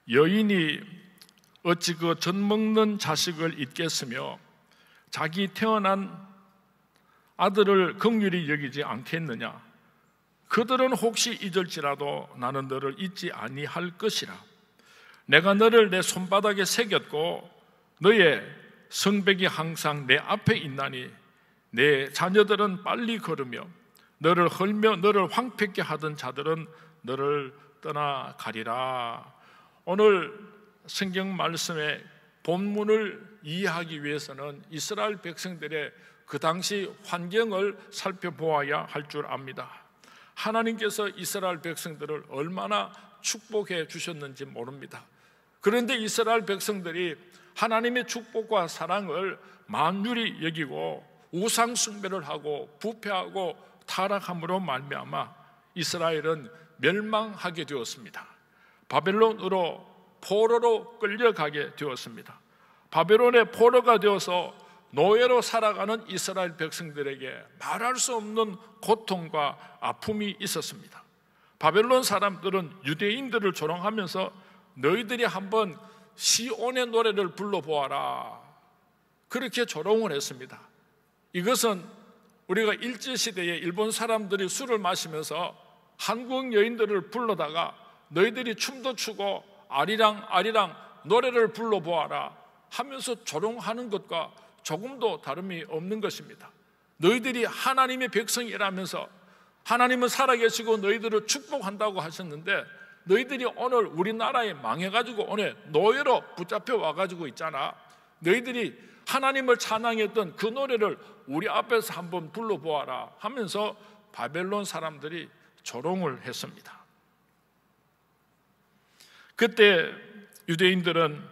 여인이 어찌 그 젖먹는 자식을 잊겠으며 자기 태어난 아들을 긍휼히 여기지 않겠느냐. 그들은 혹시 잊을지라도 나는 너를 잊지 아니할 것이라. 내가 너를 내 손바닥에 새겼고 너의 성벽이 항상 내 앞에 있나니 내 자녀들은 빨리 걸으며 너를 헐며 너를 황폐케 하던 자들은 너를 떠나가리라. 오늘 성경 말씀의 본문을 이해하기 위해서는 이스라엘 백성들의 그 당시 환경을 살펴보아야 할 줄 압니다. 하나님께서 이스라엘 백성들을 얼마나 축복해 주셨는지 모릅니다. 그런데 이스라엘 백성들이 하나님의 축복과 사랑을 만유리 여기고 우상 숭배를 하고 부패하고 타락함으로 말미암아 이스라엘은 멸망하게 되었습니다. 바벨론으로 포로로 끌려가게 되었습니다. 바벨론의 포로가 되어서 노예로 살아가는 이스라엘 백성들에게 말할 수 없는 고통과 아픔이 있었습니다. 바벨론 사람들은 유대인들을 조롱하면서 너희들이 한번 시온의 노래를 불러보아라, 그렇게 조롱을 했습니다. 이것은 우리가 일제시대에 일본 사람들이 술을 마시면서 한국 여인들을 불러다가 너희들이 춤도 추고 아리랑 아리랑 노래를 불러보아라 하면서 조롱하는 것과 조금도 다름이 없는 것입니다. 너희들이 하나님의 백성이라면서 하나님은 살아계시고 너희들을 축복한다고 하셨는데 너희들이 오늘 우리나라에 망해가지고 오늘 노예로 붙잡혀 와가지고 있잖아. 너희들이 하나님을 찬양했던 그 노래를 우리 앞에서 한번 불러보아라 하면서 바벨론 사람들이 조롱을 했습니다. 그때 유대인들은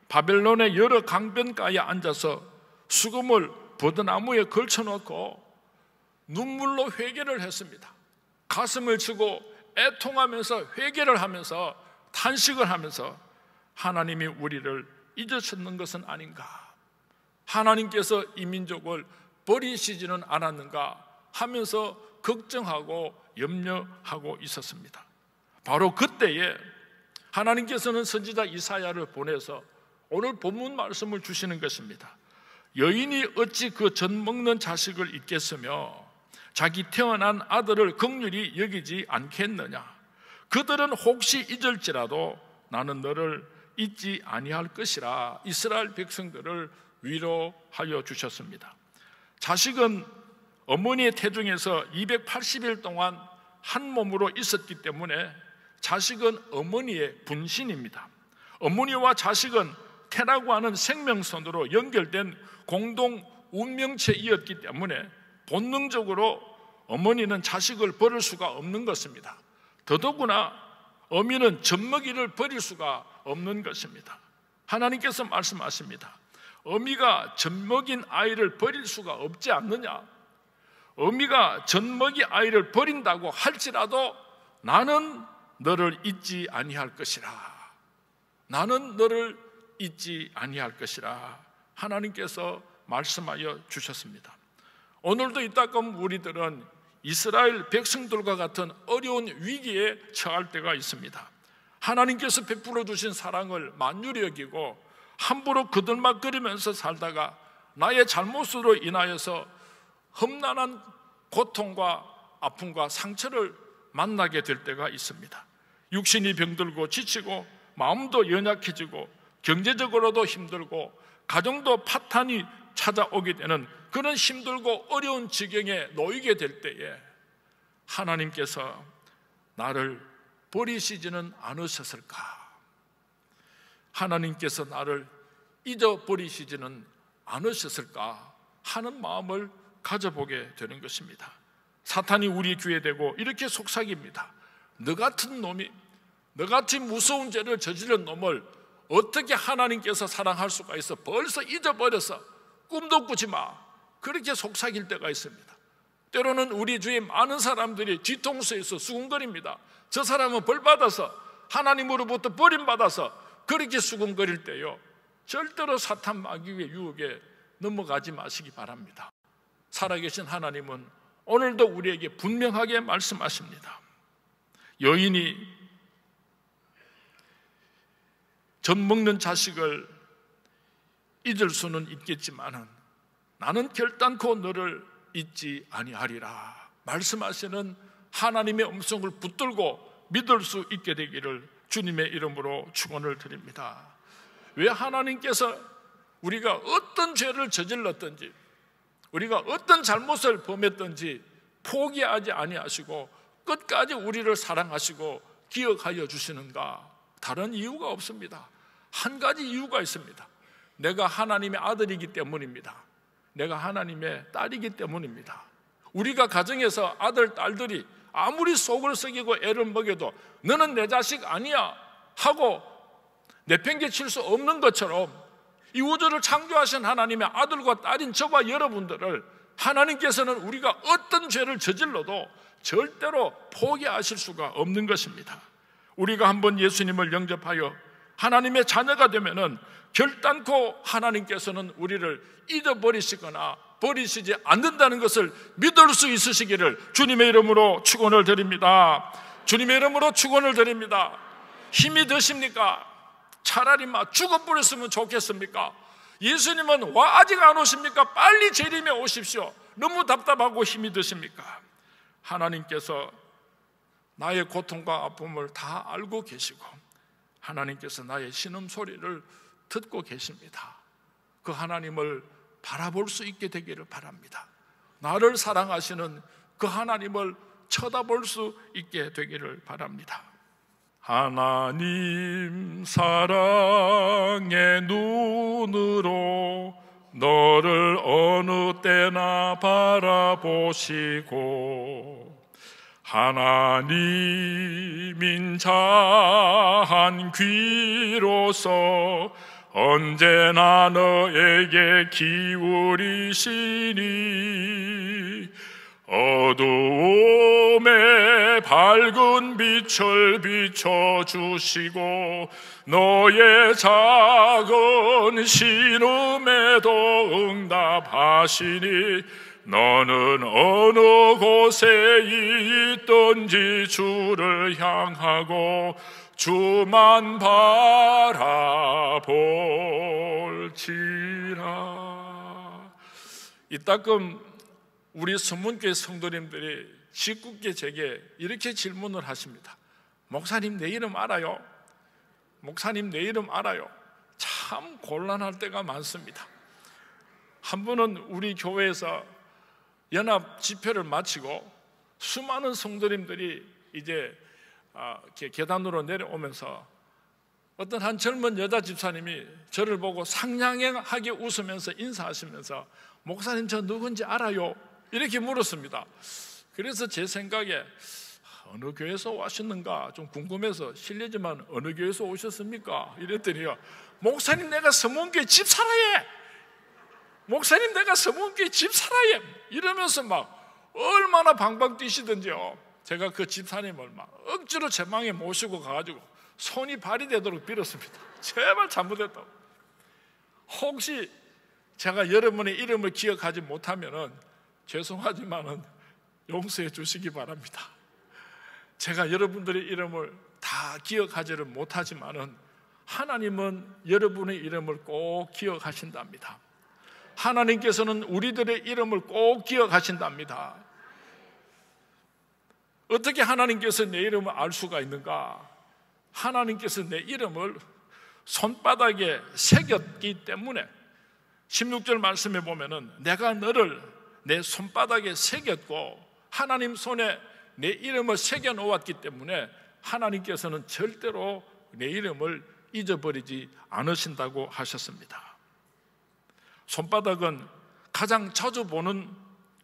바벨론의 여러 강변가에 앉아서 수금을 버드나무에 걸쳐놓고 눈물로 회개를 했습니다. 가슴을 치고 애통하면서 회개를 하면서 탄식을 하면서 하나님이 우리를 잊으셨는 것은 아닌가, 하나님께서 이 민족을 버리시지는 않았는가 하면서 걱정하고 염려하고 있었습니다. 바로 그때에 하나님께서는 선지자 이사야를 보내서 오늘 본문 말씀을 주시는 것입니다. 여인이 어찌 그 젖먹는 자식을 잊겠으며 자기 태어난 아들을 긍휼히 여기지 않겠느냐. 그들은 혹시 잊을지라도 나는 너를 잊지 아니할 것이라. 이스라엘 백성들을 위로하여 주셨습니다. 자식은 어머니의 태중에서 280일 동안 한 몸으로 있었기 때문에 자식은 어머니의 분신입니다. 어머니와 자식은 태라고 하는 생명선으로 연결된 공동 운명체이었기 때문에 본능적으로 어머니는 자식을 버릴 수가 없는 것입니다. 더더구나 어미는 젖먹이를 버릴 수가 없는 것입니다. 하나님께서 말씀하십니다. 어미가 젖먹인 아이를 버릴 수가 없지 않느냐. 어미가 젖먹이 아이를 버린다고 할지라도 나는 너를 잊지 아니할 것이라. 나는 너를 잊지 아니할 것이라. 하나님께서 말씀하여 주셨습니다. 오늘도 이따금 우리들은 이스라엘 백성들과 같은 어려운 위기에 처할 때가 있습니다. 하나님께서 베풀어 주신 사랑을 만유리 여기고 함부로 거들먹거리면서 살다가 나의 잘못으로 인하여서 험난한 고통과 아픔과 상처를 만나게 될 때가 있습니다. 육신이 병들고 지치고 마음도 연약해지고 경제적으로도 힘들고 가정도 파탄이 찾아오게 되는 그런 힘들고 어려운 지경에 놓이게 될 때에 하나님께서 나를 버리시지는 않으셨을까? 하나님께서 나를 잊어버리시지는 않으셨을까 하는 마음을 가져보게 되는 것입니다. 사탄이 우리 귀에 대고 이렇게 속삭입니다. 너 같은 놈이, 너같이 무서운 죄를 저지른 놈을 어떻게 하나님께서 사랑할 수가 있어? 벌써 잊어버렸어. 꿈도 꾸지 마. 그렇게 속삭일 때가 있습니다. 때로는 우리 주위 많은 사람들이 뒤통수에서 수군거립니다. 저 사람은 벌받아서 하나님으로부터 버림받아서 그렇게 수군거릴 때요, 절대로 사탄 마귀의 유혹에 넘어가지 마시기 바랍니다. 살아계신 하나님은 오늘도 우리에게 분명하게 말씀하십니다. 여인이 젖 먹는 자식을 잊을 수는 있겠지만은 나는 결단코 너를 잊지 아니하리라 말씀하시는 하나님의 음성을 붙들고 믿을 수 있게 되기를 주님의 이름으로 축원을 드립니다. 왜 하나님께서 우리가 어떤 죄를 저질렀든지 우리가 어떤 잘못을 범했든지 포기하지 아니하시고 끝까지 우리를 사랑하시고 기억하여 주시는가? 다른 이유가 없습니다. 한 가지 이유가 있습니다. 내가 하나님의 아들이기 때문입니다. 내가 하나님의 딸이기 때문입니다. 우리가 가정에서 아들, 딸들이 아무리 속을 썩이고 애를 먹여도 너는 내 자식 아니야 하고 내팽개칠 수 없는 것처럼 이 우주를 창조하신 하나님의 아들과 딸인 저와 여러분들을 하나님께서는 우리가 어떤 죄를 저질러도 절대로 포기하실 수가 없는 것입니다. 우리가 한번 예수님을 영접하여 하나님의 자녀가 되면은 결단코 하나님께서는 우리를 잊어버리시거나 버리시지 않는다는 것을 믿을 수 있으시기를 주님의 이름으로 축원을 드립니다. 주님의 이름으로 축원을 드립니다. 힘이 드십니까? 차라리 막 죽어버렸으면 좋겠습니까? 예수님은 와 아직 안 오십니까? 빨리 재림에 오십시오. 너무 답답하고 힘이 드십니까? 하나님께서 나의 고통과 아픔을 다 알고 계시고 하나님께서 나의 신음소리를 듣고 계십니다. 그 하나님을 바라볼 수 있게 되기를 바랍니다. 나를 사랑하시는 그 하나님을 쳐다볼 수 있게 되기를 바랍니다. 하나님 사랑의 눈으로 너를 어느 때나 바라보시고 하나님 인자한 귀로서 언제나 너에게 기울이시니 어두움에 밝은 빛을 비춰주시고 너의 작은 신음에도 응답하시니 너는 어느 곳에 있든지 주를 향하고 주만 바라볼지라. 이따금 우리 선문교회 성도님들이 짓궂게 제게 이렇게 질문을 하십니다. 목사님 내 이름 알아요? 목사님 내 이름 알아요? 참 곤란할 때가 많습니다. 한 번은 우리 교회에서 연합 집회를 마치고 수많은 성도님들이 이제 계단으로 내려오면서 어떤 한 젊은 여자 집사님이 저를 보고 상냥하게 웃으면서 인사하시면서 목사님 저 누군지 알아요? 이렇게 물었습니다. 그래서 제 생각에 어느 교회에서 오셨는가 좀 궁금해서 실례지만 어느 교회에서 오셨습니까? 이랬더니요, 목사님 내가 서문교회 집사라예, 목사님 내가 서문교회 집사라예 이러면서 막 얼마나 방방 뛰시던지요. 제가 그 집사님을 막 억지로 제 방에 모시고 가가지고 손이 발이 되도록 빌었습니다. 제발 잘못했다고. 혹시 제가 여러분의 이름을 기억하지 못하면은 죄송하지만은 용서해 주시기 바랍니다. 제가 여러분들의 이름을 다 기억하지를 못하지만은 하나님은 여러분의 이름을 꼭 기억하신답니다. 하나님께서는 우리들의 이름을 꼭 기억하신답니다. 어떻게 하나님께서 내 이름을 알 수가 있는가? 하나님께서 내 이름을 손바닥에 새겼기 때문에 16절 말씀에 보면은 내가 너를 내 손바닥에 새겼고 하나님 손에 내 이름을 새겨 놓았기 때문에 하나님께서는 절대로 내 이름을 잊어버리지 않으신다고 하셨습니다. 손바닥은 가장 자주 보는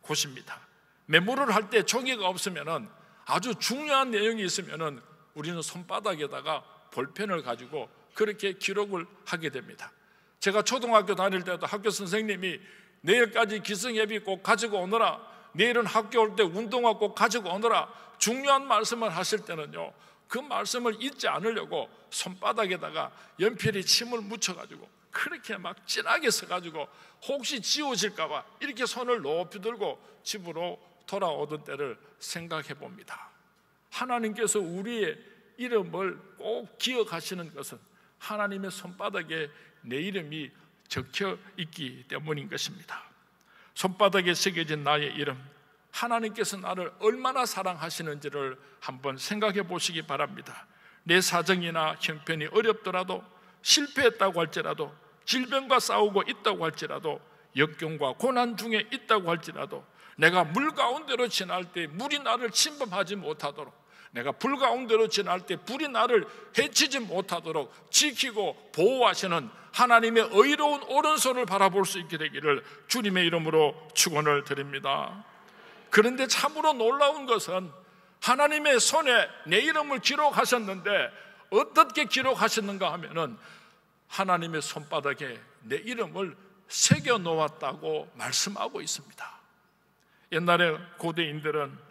곳입니다. 메모를 할 때 종이가 없으면은 아주 중요한 내용이 있으면은 우리는 손바닥에다가 볼펜을 가지고 그렇게 기록을 하게 됩니다. 제가 초등학교 다닐 때도 학교 선생님이 내일까지 기승예비 꼭 가지고 오너라, 내일은 학교 올 때 운동화 꼭 가지고 오너라, 중요한 말씀을 하실 때는요, 그 말씀을 잊지 않으려고 손바닥에다가 연필에 침을 묻혀가지고 그렇게 막 진하게 써가지고 혹시 지워질까봐 이렇게 손을 높이 들고 집으로 돌아오던 때를 생각해 봅니다. 하나님께서 우리의 이름을 꼭 기억하시는 것은 하나님의 손바닥에 내 이름이 적혀 있기 때문인 것입니다. 손바닥에 새겨진 나의 이름, 하나님께서 나를 얼마나 사랑하시는지를 한번 생각해 보시기 바랍니다. 내 사정이나 형편이 어렵더라도, 실패했다고 할지라도, 질병과 싸우고 있다고 할지라도, 역경과 고난 중에 있다고 할지라도, 내가 물 가운데로 지날 때 물이 나를 침범하지 못하도록, 내가 불 가운데로 지날 때 불이 나를 해치지 못하도록 지키고 보호하시는 하나님의 의로운 오른손을 바라볼 수 있게 되기를 주님의 이름으로 축원을 드립니다. 그런데 참으로 놀라운 것은 하나님의 손에 내 이름을 기록하셨는데 어떻게 기록하셨는가 하면은 하나님의 손바닥에 내 이름을 새겨 놓았다고 말씀하고 있습니다. 옛날에 고대인들은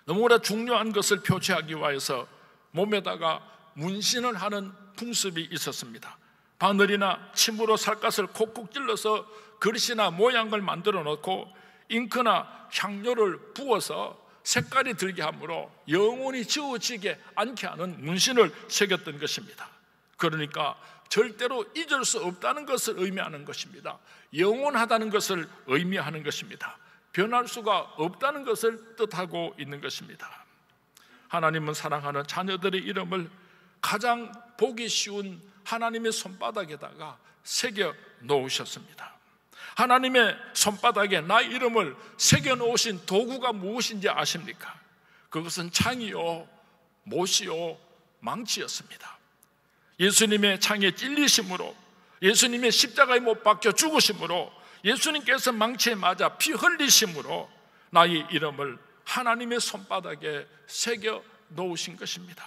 너무나 중요한 것을 표시하기 위해서 몸에다가 문신을 하는 풍습이 있었습니다. 바늘이나 침으로 살갗을 콕콕 찔러서 글씨나 모양을 만들어 놓고 잉크나 향료를 부어서 색깔이 들게 하므로 영원히 지워지게 않게 하는 문신을 새겼던 것입니다. 그러니까 절대로 잊을 수 없다는 것을 의미하는 것입니다. 영원하다는 것을 의미하는 것입니다. 변할 수가 없다는 것을 뜻하고 있는 것입니다. 하나님은 사랑하는 자녀들의 이름을 가장 보기 쉬운 하나님의 손바닥에다가 새겨 놓으셨습니다. 하나님의 손바닥에 나 이름을 새겨 놓으신 도구가 무엇인지 아십니까? 그것은 창이요, 못이요, 망치였습니다. 예수님의 창에 찔리심으로, 예수님의 십자가에 못 박혀 죽으심으로, 예수님께서 망치에 맞아 피 흘리심으로 나의 이름을 하나님의 손바닥에 새겨 놓으신 것입니다.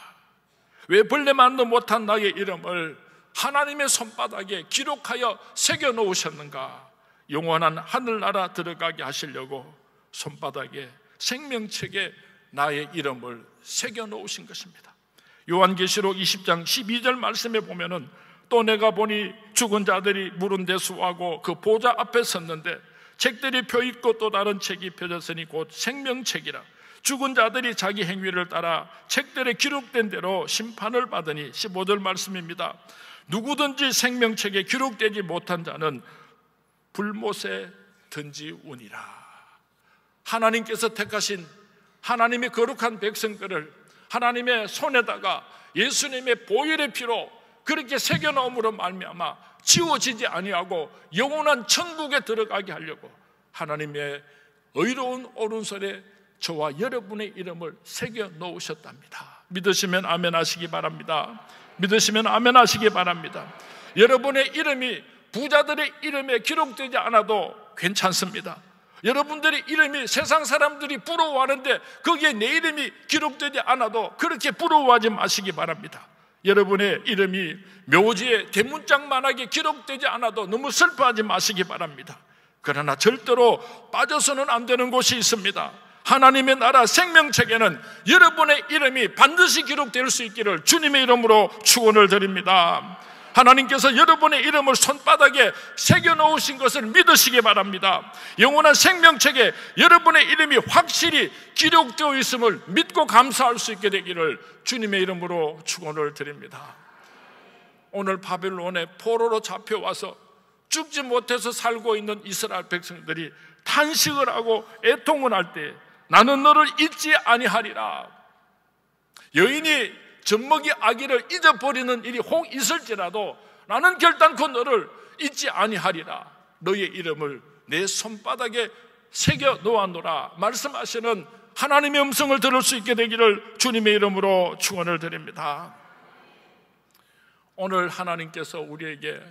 왜 벌레만도 못한 나의 이름을 하나님의 손바닥에 기록하여 새겨 놓으셨는가? 영원한 하늘나라 들어가게 하시려고 손바닥에, 생명책에 나의 이름을 새겨 놓으신 것입니다. 요한계시록 20장 12절 말씀에 보면은 또 내가 보니 죽은 자들이 물은 데 수하고 그 보좌 앞에 섰는데 책들이 펴있고 또 다른 책이 펴졌으니 곧 생명책이라. 죽은 자들이 자기 행위를 따라 책들에 기록된 대로 심판을 받으니 15절 말씀입니다. 누구든지 생명책에 기록되지 못한 자는 불못에 던지우니라. 하나님께서 택하신 하나님의 거룩한 백성들을 하나님의 손에다가 예수님의 보혈의 피로 그렇게 새겨놓음으로 말미암아 지워지지 아니하고 영원한 천국에 들어가게 하려고 하나님의 의로운 오른손에 저와 여러분의 이름을 새겨 놓으셨답니다. 믿으시면 아멘 하시기 바랍니다. 믿으시면 아멘 하시기 바랍니다. 여러분의 이름이 부자들의 이름에 기록되지 않아도 괜찮습니다. 여러분들의 이름이 세상 사람들이 부러워하는데 거기에 내 이름이 기록되지 않아도 그렇게 부러워하지 마시기 바랍니다. 여러분의 이름이 묘지에 대문짝만하게 기록되지 않아도 너무 슬퍼하지 마시기 바랍니다. 그러나 절대로 빠져서는 안 되는 곳이 있습니다. 하나님의 나라 생명책에는 여러분의 이름이 반드시 기록될 수 있기를 주님의 이름으로 축원을 드립니다. 하나님께서 여러분의 이름을 손바닥에 새겨놓으신 것을 믿으시기 바랍니다. 영원한 생명책에 여러분의 이름이 확실히 기록되어 있음을 믿고 감사할 수 있게 되기를 주님의 이름으로 축원을 드립니다. 오늘 바벨론의 포로로 잡혀와서 죽지 못해서 살고 있는 이스라엘 백성들이 탄식을 하고 애통을 할 때 나는 너를 잊지 아니하리라. 여인이 젖먹이 아기를 잊어버리는 일이 혹 있을지라도 나는 결단코 너를 잊지 아니하리라. 너의 이름을 내 손바닥에 새겨 놓았노라 말씀하시는 하나님의 음성을 들을 수 있게 되기를 주님의 이름으로 축원을 드립니다. 오늘 하나님께서 우리에게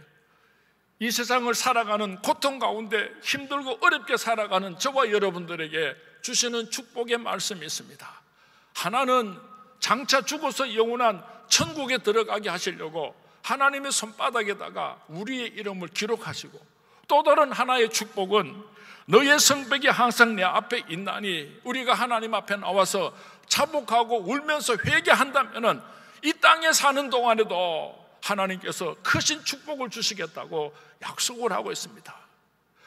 이 세상을 살아가는 고통 가운데 힘들고 어렵게 살아가는 저와 여러분들에게 주시는 축복의 말씀이 있습니다. 하나는 장차 죽어서 영원한 천국에 들어가게 하시려고 하나님의 손바닥에다가 우리의 이름을 기록하시고, 또 다른 하나의 축복은 너의 성벽이 항상 내 앞에 있나니 우리가 하나님 앞에 나와서 자복하고 울면서 회개한다면 이 땅에 사는 동안에도 하나님께서 크신 축복을 주시겠다고 약속을 하고 있습니다.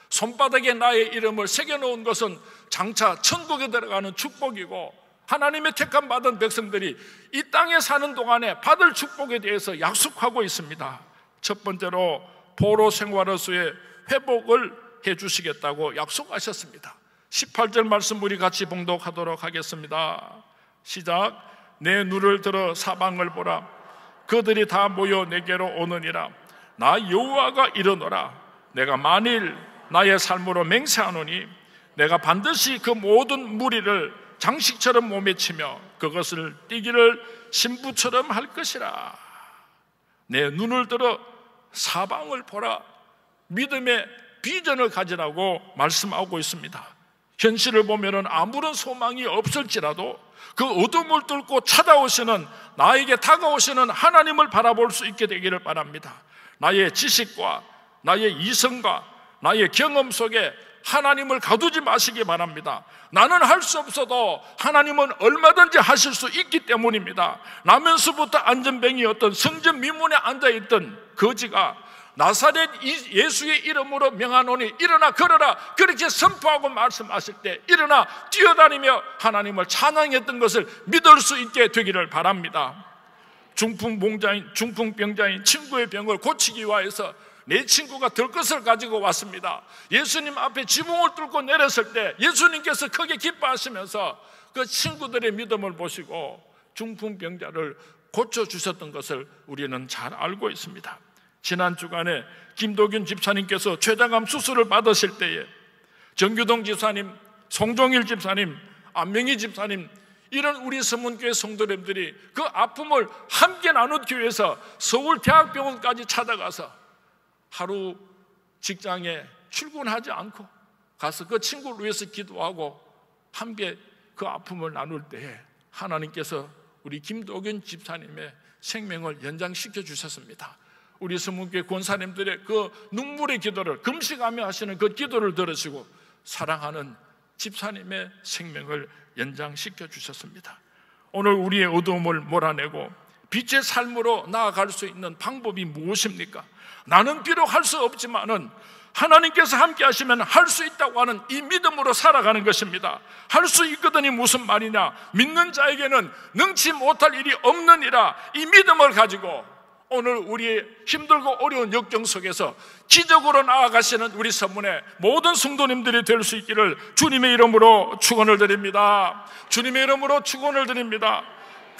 손바닥에 나의 이름을 새겨놓은 것은 장차 천국에 들어가는 축복이고, 하나님의 택함 받은 백성들이 이 땅에 사는 동안에 받을 축복에 대해서 약속하고 있습니다. 첫 번째로 포로 생활로서의 회복을 해주시겠다고 약속하셨습니다. 18절 말씀 우리 같이 봉독하도록 하겠습니다. 시작. 내 눈을 들어 사방을 보라. 그들이 다 모여 내게로 오느니라. 나 여호와가 이르노라. 내가 만일 나의 삶으로 맹세하노니 내가 반드시 그 모든 무리를 장식처럼 몸에 치며 그것을 띠기를 신부처럼 할 것이라. 내 눈을 들어 사방을 보라. 믿음의 비전을 가지라고 말씀하고 있습니다. 현실을 보면은 아무런 소망이 없을지라도 그 어둠을 뚫고 찾아오시는, 나에게 다가오시는 하나님을 바라볼 수 있게 되기를 바랍니다. 나의 지식과 나의 이성과 나의 경험 속에 하나님을 가두지 마시기 바랍니다. 나는 할 수 없어도 하나님은 얼마든지 하실 수 있기 때문입니다. 나면서부터 안전뱅이였던 성전 미문에 앉아있던 거지가 나사렛 예수의 이름으로 명하노니 일어나 걸어라, 그렇게 선포하고 말씀하실 때 일어나 뛰어다니며 하나님을 찬양했던 것을 믿을 수 있게 되기를 바랍니다. 중풍병자인 친구의 병을 고치기 위해서 내 친구가 들 것을 가지고 왔습니다. 예수님 앞에 지붕을 뚫고 내렸을 때 예수님께서 크게 기뻐하시면서 그 친구들의 믿음을 보시고 중풍병자를 고쳐주셨던 것을 우리는 잘 알고 있습니다. 지난 주간에 김도균 집사님께서 췌장암 수술을 받으실 때에 정규동 집사님, 송종일 집사님, 안명희 집사님, 이런 우리 서문교회 성도님들이 그 아픔을 함께 나누기 위해서 서울대학병원까지 찾아가서 하루 직장에 출근하지 않고 가서 그 친구를 위해서 기도하고 함께 그 아픔을 나눌 때에 하나님께서 우리 김도균 집사님의 생명을 연장시켜 주셨습니다. 우리 서문교회 권사님들의 그 눈물의 기도를, 금식하며 하시는 그 기도를 들으시고 사랑하는 집사님의 생명을 연장시켜 주셨습니다. 오늘 우리의 어두움을 몰아내고 빛의 삶으로 나아갈 수 있는 방법이 무엇입니까? 나는 비록 할 수 없지만은 하나님께서 함께 하시면 할 수 있다고 하는 이 믿음으로 살아가는 것입니다. 할 수 있거든이 무슨 말이냐? 믿는 자에게는 능치 못할 일이 없느니라. 이 믿음을 가지고 오늘 우리의 힘들고 어려운 역경 속에서 기적으로 나아가시는 우리 서문의 모든 성도님들이 될 수 있기를 주님의 이름으로 축원을 드립니다. 주님의 이름으로 축원을 드립니다.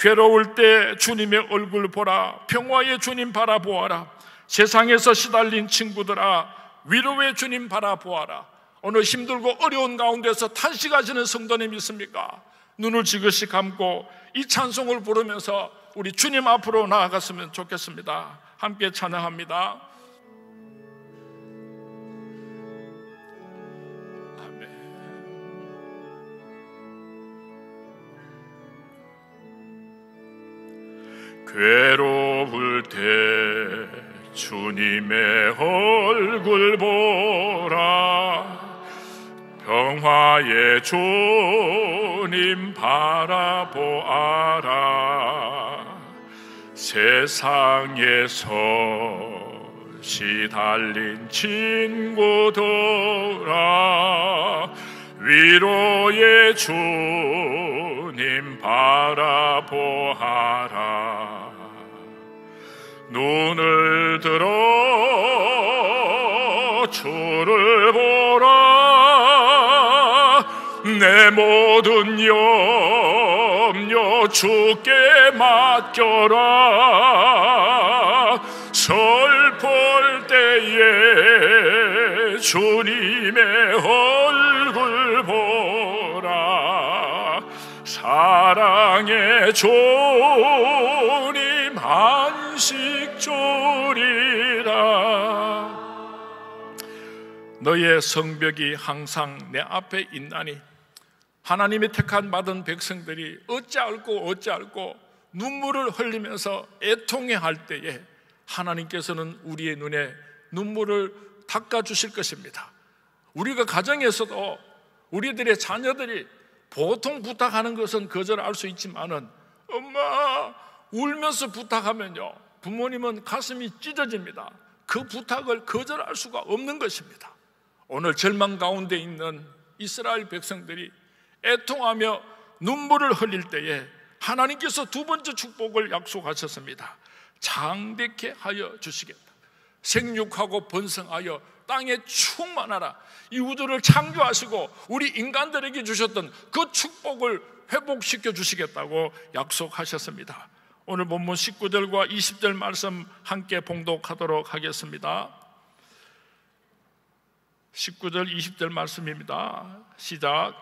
괴로울 때 주님의 얼굴 보라. 평화의 주님 바라보아라. 세상에서 시달린 친구들아, 위로의 주님 바라보아라. 오늘 힘들고 어려운 가운데서 탄식하시는 성도님 있습니까? 눈을 지그시 감고 이 찬송을 부르면서 우리 주님 앞으로 나아갔으면 좋겠습니다. 함께 찬양합니다. 아멘. 괴로울 때 주님의 얼굴 보라. 평화의 주님 바라보아라. 세상에서 시달린 친구들아, 위로의 주님 바라보아라. 눈을 들어 주를 보라. 내 모든 염려 주께 맡겨라. 슬플 때에 주님의 얼굴 보라. 사랑의 주님 안식 주리라. 너의 성벽이 항상 내 앞에 있나니. 하나님의 택한 받은 백성들이 어찌할꼬 눈물을 흘리면서 애통해할 때에 하나님께서는 우리의 눈에 눈물을 닦아주실 것입니다. 우리가 가정에서도 우리들의 자녀들이 보통 부탁하는 것은 거절할 수 있지만은 엄마 울면서 부탁하면요, 부모님은 가슴이 찢어집니다. 그 부탁을 거절할 수가 없는 것입니다. 오늘 절망 가운데 있는 이스라엘 백성들이 애통하며 눈물을 흘릴 때에 하나님께서 두 번째 축복을 약속하셨습니다. 장대케 하여 주시겠다. 생육하고 번성하여 땅에 충만하라. 이 우주를 창조하시고 우리 인간들에게 주셨던 그 축복을 회복시켜 주시겠다고 약속하셨습니다. 오늘 본문 19절과 20절 말씀 함께 봉독하도록 하겠습니다. 19절 20절 말씀입니다. 시작.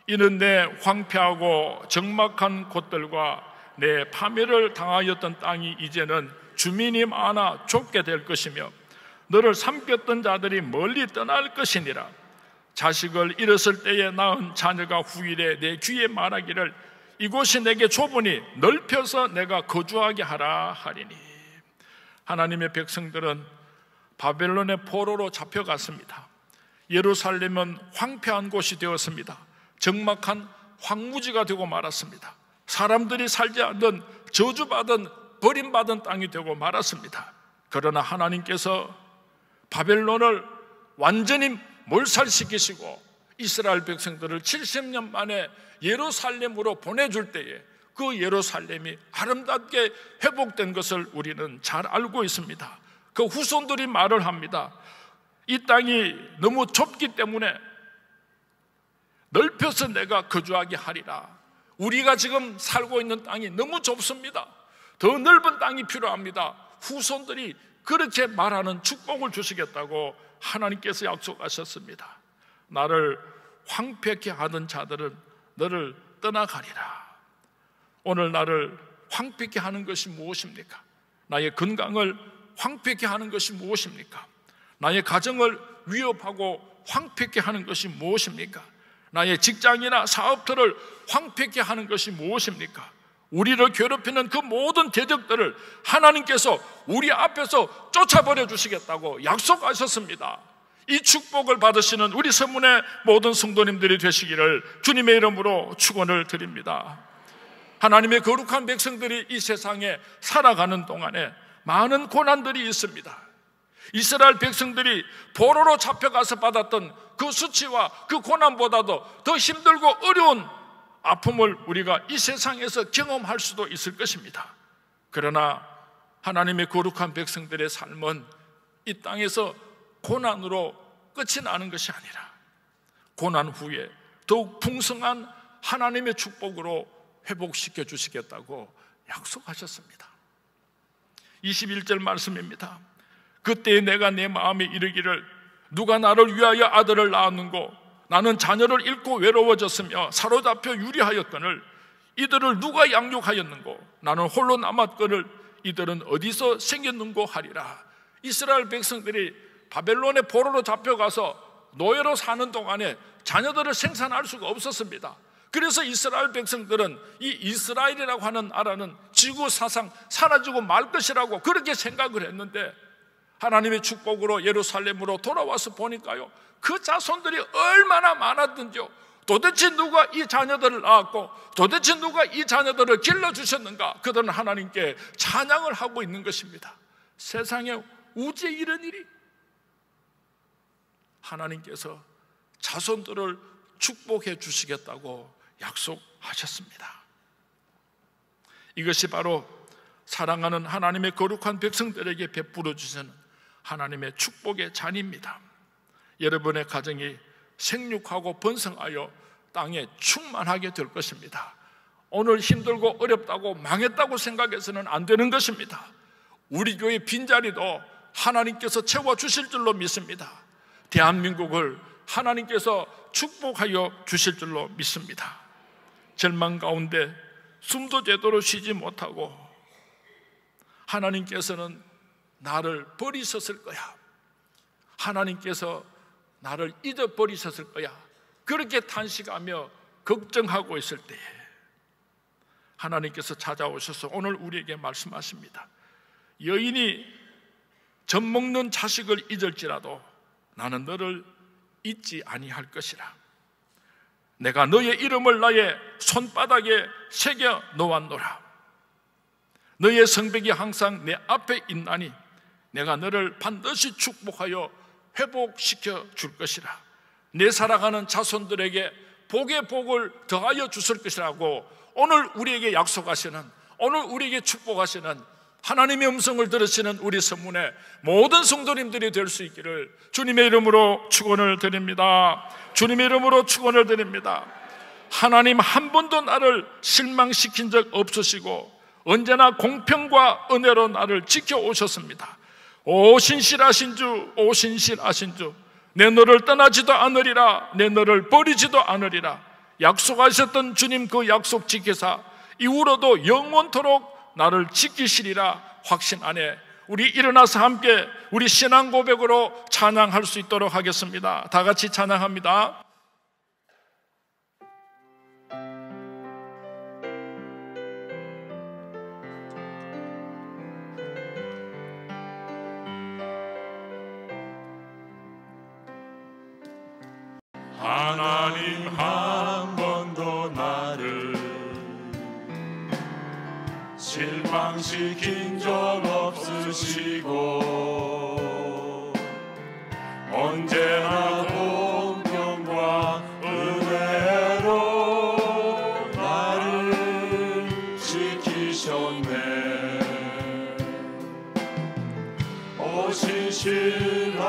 이는 내 황폐하고 적막한 곳들과 내 파멸을 당하였던 땅이 이제는 주민이 많아 좁게 될 것이며 너를 삼켰던 자들이 멀리 떠날 것이니라. 자식을 잃었을 때에 낳은 자녀가 후일에 내 귀에 말하기를 이곳이 내게 좁으니 넓혀서 내가 거주하게 하라 하리니. 하나님의 백성들은 바벨론의 포로로 잡혀갔습니다. 예루살렘은 황폐한 곳이 되었습니다. 적막한 황무지가 되고 말았습니다. 사람들이 살지 않는 저주받은 버림받은 땅이 되고 말았습니다. 그러나 하나님께서 바벨론을 완전히 몰살시키시고 이스라엘 백성들을 70년 만에 예루살렘으로 보내줄 때에 그 예루살렘이 아름답게 회복된 것을 우리는 잘 알고 있습니다. 그 후손들이 말을 합니다. 이 땅이 너무 좁기 때문에 넓혀서 내가 거주하게 하리라. 우리가 지금 살고 있는 땅이 너무 좁습니다. 더 넓은 땅이 필요합니다. 후손들이 그렇게 말하는 축복을 주시겠다고 하나님께서 약속하셨습니다. 나를 황폐케 하던 자들은 너를 떠나가리라. 오늘 나를 황폐케 하는 것이 무엇입니까? 나의 건강을 황폐케 하는 것이 무엇입니까? 나의 가정을 위협하고 황폐케 하는 것이 무엇입니까? 나의 직장이나 사업들을 황폐케 하는 것이 무엇입니까? 우리를 괴롭히는 그 모든 대적들을 하나님께서 우리 앞에서 쫓아버려 주시겠다고 약속하셨습니다. 이 축복을 받으시는 우리 서문의 모든 성도님들이 되시기를 주님의 이름으로 축원을 드립니다. 하나님의 거룩한 백성들이 이 세상에 살아가는 동안에 많은 고난들이 있습니다. 이스라엘 백성들이 포로로 잡혀가서 받았던 그 수치와 그 고난보다도 더 힘들고 어려운 아픔을 우리가 이 세상에서 경험할 수도 있을 것입니다. 그러나 하나님의 거룩한 백성들의 삶은 이 땅에서 고난으로 끝이 나는 것이 아니라 고난 후에 더욱 풍성한 하나님의 축복으로 회복시켜 주시겠다고 약속하셨습니다. 21절 말씀입니다. 그때 내가 내 마음에 이르기를 누가 나를 위하여 아들을 낳았는고 나는 자녀를 잃고 외로워졌으며 사로잡혀 유리하였거늘 이들을 누가 양육하였는고 나는 홀로 남았거늘 이들은 어디서 생겼는고 하리라. 이스라엘 백성들이 바벨론의 포로로 잡혀가서 노예로 사는 동안에 자녀들을 생산할 수가 없었습니다. 그래서 이스라엘 백성들은 이 이스라엘이라고 하는 나라는 지구 사상 사라지고 말 것이라고 그렇게 생각을 했는데 하나님의 축복으로 예루살렘으로 돌아와서 보니까요, 그 자손들이 얼마나 많았던지요. 도대체 누가 이 자녀들을 낳았고 도대체 누가 이 자녀들을 길러주셨는가? 그들은 하나님께 찬양을 하고 있는 것입니다. 세상에 우주에 이런 일이, 하나님께서 자손들을 축복해 주시겠다고 약속하셨습니다. 이것이 바로 사랑하는 하나님의 거룩한 백성들에게 베풀어 주시는 하나님의 축복의 잔입니다. 여러분의 가정이 생육하고 번성하여 땅에 충만하게 될 것입니다. 오늘 힘들고 어렵다고 망했다고 생각해서는 안 되는 것입니다. 우리 교회 빈자리도 하나님께서 채워주실 줄로 믿습니다. 대한민국을 하나님께서 축복하여 주실 줄로 믿습니다. 절망 가운데 숨도 제대로 쉬지 못하고 하나님께서는 나를 버리셨을 거야, 하나님께서 나를 잊어버리셨을 거야, 그렇게 탄식하며 걱정하고 있을 때에 하나님께서 찾아오셔서 오늘 우리에게 말씀하십니다. 여인이 젖 먹는 자식을 잊을지라도 나는 너를 잊지 아니할 것이라. 내가 너의 이름을 나의 손바닥에 새겨 놓았노라. 너의 성벽이 항상 내 앞에 있나니 내가 너를 반드시 축복하여 회복시켜 줄 것이라. 내 살아가는 자손들에게 복에 복을 더하여 주실 것이라고 오늘 우리에게 약속하시는, 오늘 우리에게 축복하시는 하나님의 음성을 들으시는 우리 성문의 모든 성도님들이 될 수 있기를 주님의 이름으로 축원을 드립니다. 주님의 이름으로 축원을 드립니다. 하나님 한 번도 나를 실망시킨 적 없으시고 언제나 공평과 은혜로 나를 지켜오셨습니다. 오 신실하신 주, 오 신실하신 주, 내 너를 떠나지도 않으리라, 내 너를 버리지도 않으리라 약속하셨던 주님, 그 약속 지키사 이후로도 영원토록 나를 지키시리라 확신 안에 우리 일어나서 함께 우리 신앙 고백으로 찬양할 수 있도록 하겠습니다. 다 같이 찬양합니다. 하나님 한 번도 나를 실망시킨 적 없으시고 언제나 공평과 은혜로 나를 지키셨네. 오 신실하신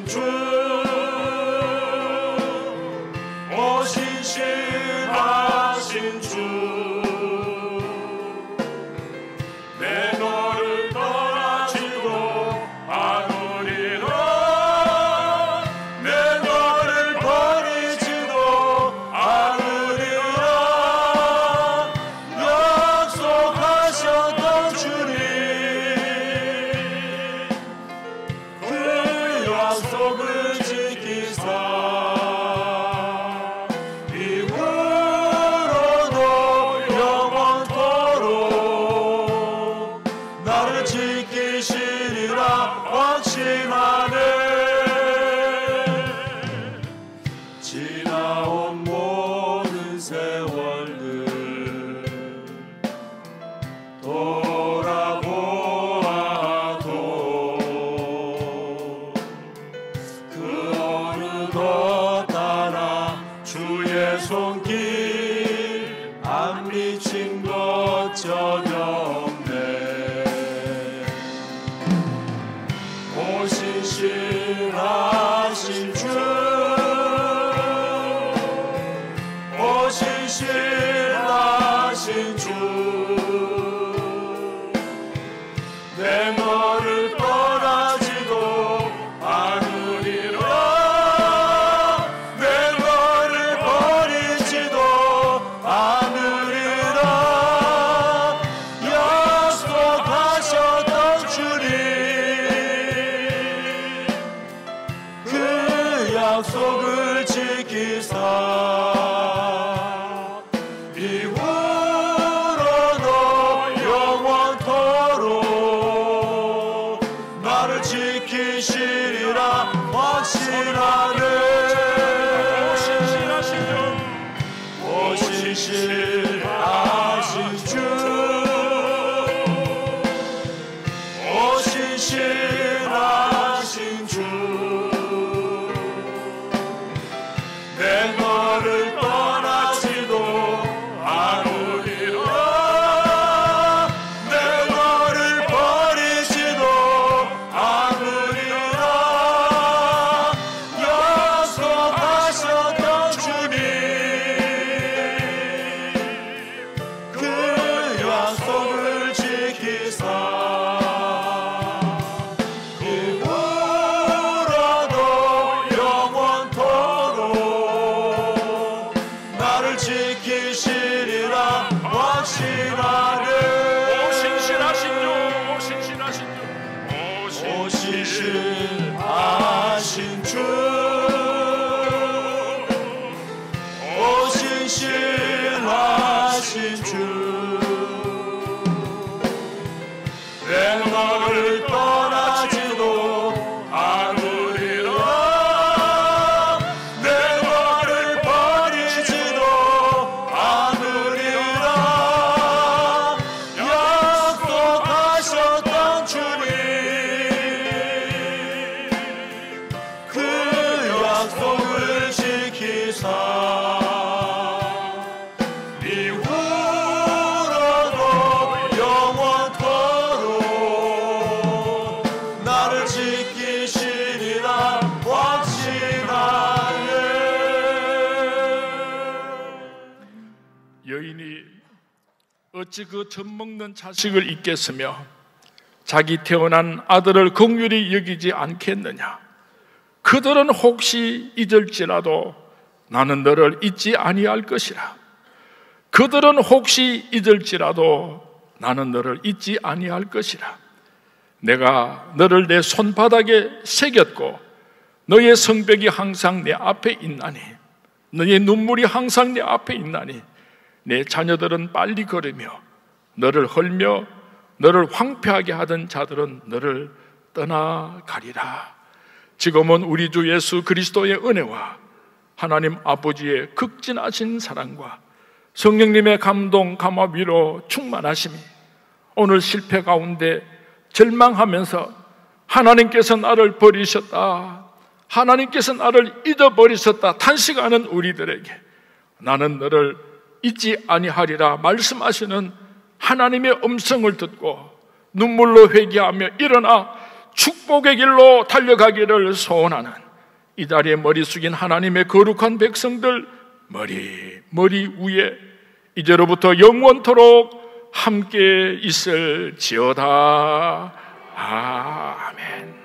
주, 오 신실하신 주, 내 너를 떠나지도 않으리라, 내 너를 버리지도 않으리라 약속하셨던 주님, 그 약속을 지키사 지나온 모든 세월들 돌아보아도 그 어느 것 따라 주의 손길 안 미친 것 전혀 없네. 오 신실하신 주, 오 신실하신 주, 내 너를 떠나지도 않으리라, 내 너를 버리지도 않으리라 약속하셨던 주님, 그 약속을 지키사 지키시리라 확신하네. 오 신실하신 주, 오 신실하신 주, 내 너를 떠나지도 않으리라, 내 너를 버리지도 않으리라 약속하셨던 주님, 여인이 어찌 그 젖먹는 자식을 잊겠으며 자기 태어난 아들을 긍휼히 여기지 않겠느냐. 그들은 혹시 잊을지라도 나는 너를 잊지 아니할 것이라. 그들은 혹시 잊을지라도 나는 너를 잊지 아니할 것이라. 내가 너를 내 손바닥에 새겼고 너의 성벽이 항상 내 앞에 있나니, 너의 눈물이 항상 내 앞에 있나니 내 자녀들은 빨리 걸으며 너를 헐며 너를 황폐하게 하던 자들은 너를 떠나가리라. 지금은 우리 주 예수 그리스도의 은혜와 하나님 아버지의 극진하신 사랑과 성령님의 감동, 감화, 위로, 충만하심이 오늘 실패 가운데 절망하면서 하나님께서 나를 버리셨다, 하나님께서 나를 잊어버리셨다 탄식하는 우리들에게 나는 너를 잊지 아니하리라 말씀하시는 하나님의 음성을 듣고 눈물로 회개하며 일어나 축복의 길로 달려가기를 소원하는 이 자리에 머리 숙인 하나님의 거룩한 백성들 머리 위에 이제로부터 영원토록 함께 있을지어다. 아멘.